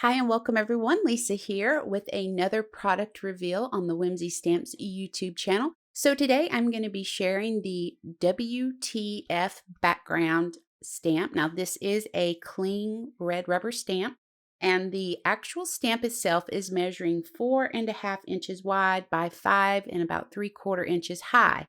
Hi and welcome everyone. Lisa here with another product reveal on the Whimsy Stamps YouTube channel. So today I'm going to be sharing the WTF background stamp. Now this is a clean red rubber stamp and the actual stamp itself is measuring 4.5 inches wide by 5 and about 3/4 inches high.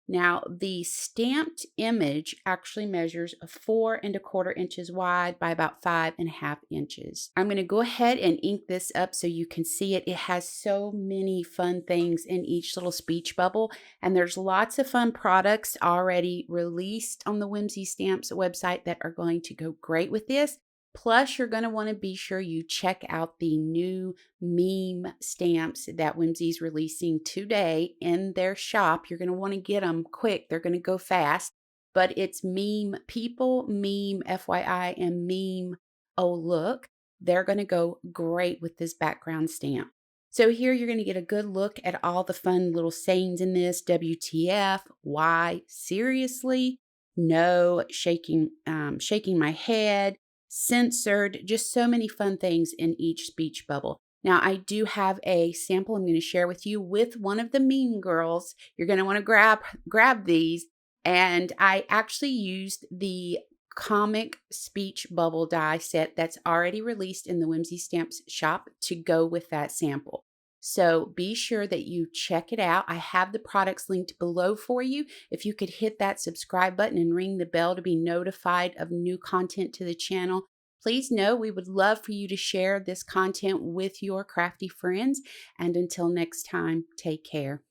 Now, the stamped image actually measures 4 1/4 inches wide by about 5.5 inches. I'm going to go ahead and ink this up so you can see it. It has so many fun things in each little speech bubble, and there's lots of fun products already released on the Whimsy Stamps website that are going to go great with this. Plus, you're going to want to be sure you check out the new meme stamps that Whimsy's releasing today in their shop. You're going to want to get them quick. They're going to go fast. But it's meme people, meme FYI, and meme oh look. They're going to go great with this background stamp. So here you're going to get a good look at all the fun little sayings in this. WTF, why, seriously, no, shaking my head, censored, just so many fun things in each speech bubble. Now, I do have a sample I'm going to share with you with one of the meme girls. You're going to want to grab these. And I actually used the comic speech bubble die set that's already released in the Whimsy Stamps shop to go with that sample. So be sure that you check it out. I have the products linked below for you. If you could hit that subscribe button and ring the bell to be notified of new content to the channel. Please know we would love for you to share this content with your crafty friends. And until next time, take care.